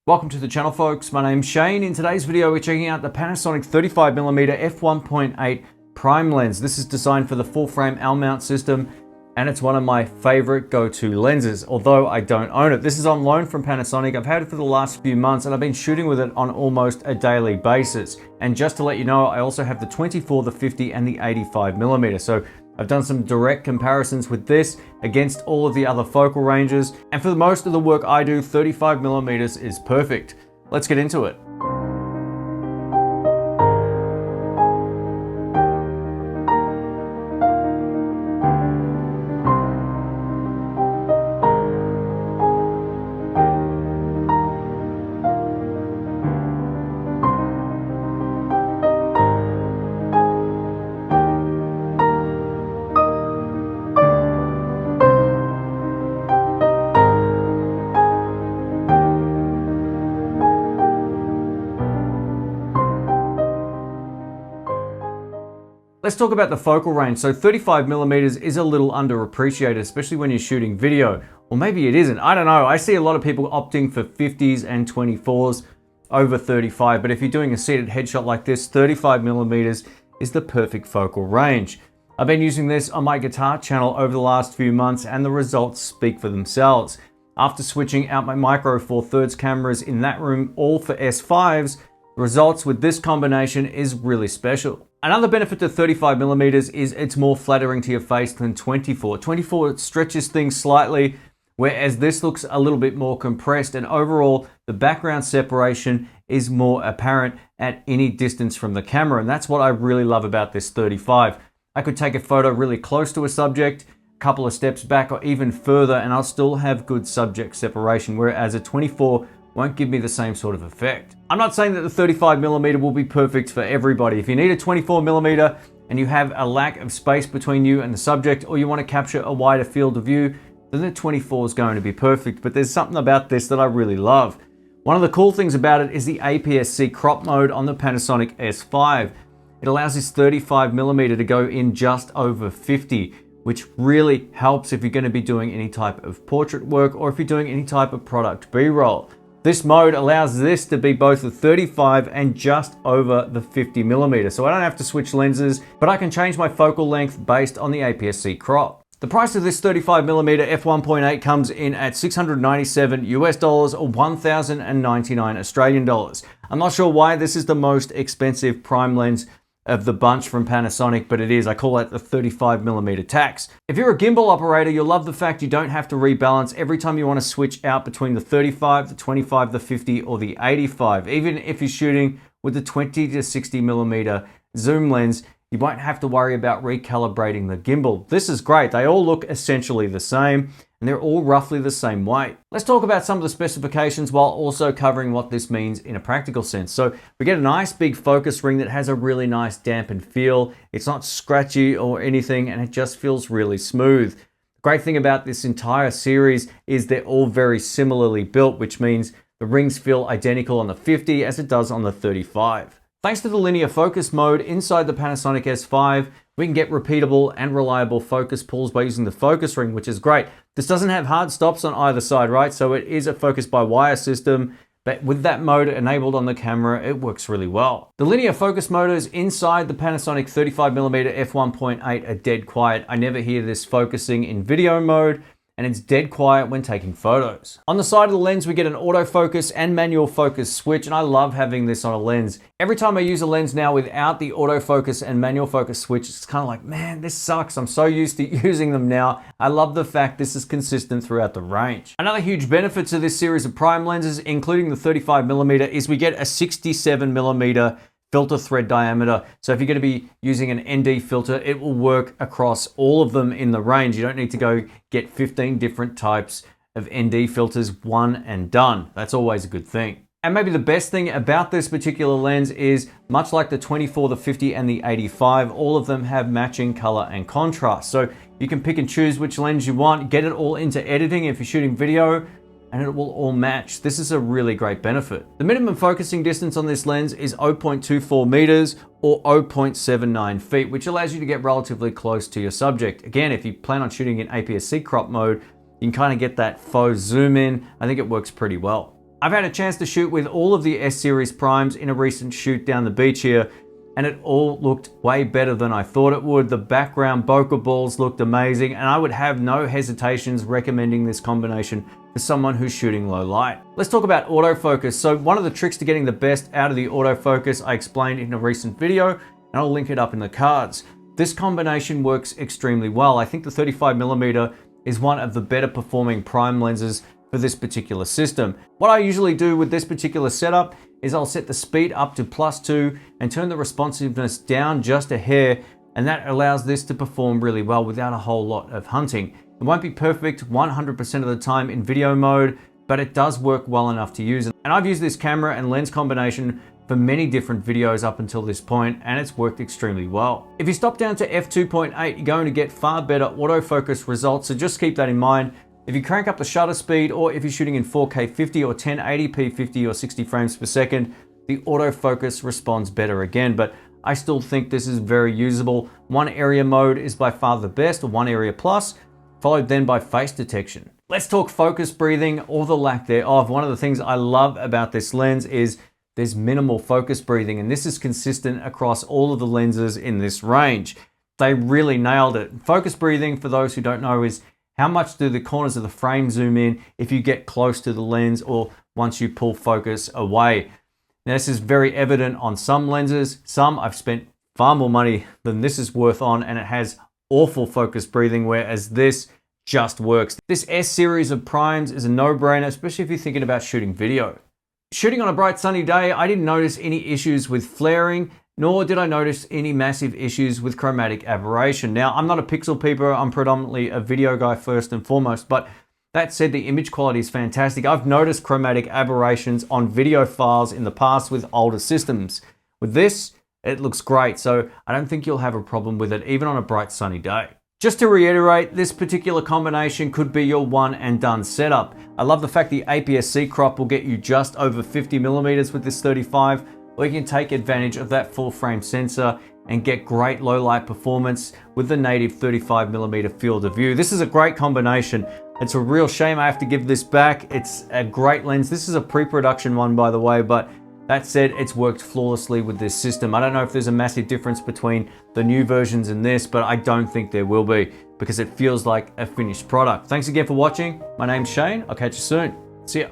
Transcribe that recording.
Welcome to the channel, folks. My name's Shane. In today's video, we're checking out the Panasonic 35mm F1.8 prime lens. This is designed for the full frame L mount system, and it's one of my favorite go-to lenses, although I don't own it. This is on loan from Panasonic. I've had it for the last few months, and I've been shooting with it on almost a daily basis. And just to let you know, I also have the 24, the 50, and the 85mm. So I've done some direct comparisons with this against all of the other focal ranges, and for most of the work I do, 35mm is perfect. Let's get into it. Let's talk about the focal range. So 35mm is a little underappreciated, especially when you're shooting video. Or maybe it isn't, I don't know. I see a lot of people opting for 50s and 24s over 35, but if you're doing a seated headshot like this, 35mm is the perfect focal range. I've been using this on my guitar channel over the last few months, and the results speak for themselves. After switching out my micro four thirds cameras in that room, all for S5s, the results with this combination is really special. Another benefit to 35mm is it's more flattering to your face than 24. 24 stretches things slightly, whereas this looks a little bit more compressed, and overall the background separation is more apparent at any distance from the camera, and that's what I really love about this 35. I could take a photo really close to a subject, a couple of steps back or even further, and I'll still have good subject separation, whereas a 24 won't give me the same sort of effect. I'm not saying that the 35mm will be perfect for everybody. If you need a 24mm and you have a lack of space between you and the subject, or you want to capture a wider field of view, then the 24 is going to be perfect. But there's something about this that I really love. One of the cool things about it is the APS-C crop mode on the Panasonic S5. It allows this 35mm to go in just over 50, which really helps if you're going to be doing any type of portrait work or if you're doing any type of product B-roll. This mode allows this to be both the 35 and just over the 50mm, so I don't have to switch lenses, but I can change my focal length based on the APS-C crop. The price of this 35mm f1.8 comes in at $697 US or 1,099 Australian dollars. I'm not sure why this is the most expensive prime lens of the bunch from Panasonic, but it is. I call that the 35mm tax. If you're a gimbal operator, you'll love the fact you don't have to rebalance every time you want to switch out between the 35, the 25, the 50, or the 85. Even if you're shooting with the 20 to 60mm zoom lens, you won't have to worry about recalibrating the gimbal. This is great. They all look essentially the same, and they're all roughly the same weight. Let's talk about some of the specifications while also covering what this means in a practical sense. So we get a nice big focus ring that has a really nice dampened feel. It's not scratchy or anything, and it just feels really smooth. The great thing about this entire series is they're all very similarly built, which means the rings feel identical on the 50 as it does on the 35. Thanks to the linear focus mode inside the Panasonic S5, we can get repeatable and reliable focus pulls by using the focus ring, which is great. This doesn't have hard stops on either side, right? So it is a focus by wire system, but with that mode enabled on the camera, it works really well. The linear focus motors inside the Panasonic 35mm f1.8 are dead quiet. I never hear this focusing in video mode, and it's dead quiet when taking photos. On the side of the lens, we get an autofocus and manual focus switch, and I love having this on a lens. Every time I use a lens now without the autofocus and manual focus switch, it's kind of like, man, this sucks. I'm so used to using them now. I love the fact this is consistent throughout the range. Another huge benefit to this series of prime lenses, including the 35mm, is we get a 67mm filter thread diameter. So if you're going to be using an ND filter, it will work across all of them in the range. You don't need to go get 15 different types of ND filters, one and done. That's always a good thing. And maybe the best thing about this particular lens is, much like the 24, the 50, and the 85, all of them have matching color and contrast. So you can pick and choose which lens you want, get it all into editing if you're shooting video, and it will all match. This is a really great benefit. The minimum focusing distance on this lens is 0.24 meters or 0.79 feet, which allows you to get relatively close to your subject. Again, if you plan on shooting in APS-C crop mode, you can kind of get that faux zoom in. I think it works pretty well. I've had a chance to shoot with all of the S series primes in a recent shoot down the beach here, and it all looked way better than I thought it would. The background bokeh balls looked amazing, and I would have no hesitations recommending this combination for someone who's shooting low light. Let's talk about autofocus. So one of the tricks to getting the best out of the autofocus I explained in a recent video, and I'll link it up in the cards. This combination works extremely well. I think the 35mm is one of the better performing prime lenses for this particular system. What I usually do with this particular setup is I'll set the speed up to +2 and turn the responsiveness down just a hair, and that allows this to perform really well without a whole lot of hunting. It won't be perfect 100% of the time in video mode, but it does work well enough to use. And I've used this camera and lens combination for many different videos up until this point, and it's worked extremely well. If you stop down to f2.8, you're going to get far better autofocus results, so just keep that in mind. If you crank up the shutter speed, or if you're shooting in 4K 50 or 1080p 50 or 60 frames per second, the autofocus responds better again, but I still think this is very usable. One area mode is by far the best, or one area plus, followed then by face detection. Let's talk focus breathing, or the lack thereof. One of the things I love about this lens is there's minimal focus breathing, and this is consistent across all of the lenses in this range. They really nailed it. Focus breathing, for those who don't know, is how much do the corners of the frame zoom in if you get close to the lens or once you pull focus away. Now, this is very evident on some lenses. Some I've spent far more money than this is worth on, and it has awful focus breathing, whereas this just works. This S series of primes is a no-brainer, especially if you're thinking about shooting video. Shooting on a bright sunny day, I didn't notice any issues with flaring, nor did I notice any massive issues with chromatic aberration. Now, I'm not a pixel peeper, I'm predominantly a video guy first and foremost, but that said, the image quality is fantastic. I've noticed chromatic aberrations on video files in the past with older systems. With this, it looks great, so I don't think you'll have a problem with it, even on a bright sunny day. Just to reiterate, this particular combination could be your one and done setup. I love the fact the APS-C crop will get you just over 50mm with this 35, or you can take advantage of that full frame sensor and get great low light performance with the native 35mm field of view. This is a great combination. It's a real shame I have to give this back. It's a great lens. This is a pre-production one, by the way, but that said, it's worked flawlessly with this system. I don't know if there's a massive difference between the new versions and this, but I don't think there will be, because it feels like a finished product. Thanks again for watching. My name's Shane. I'll catch you soon. See ya.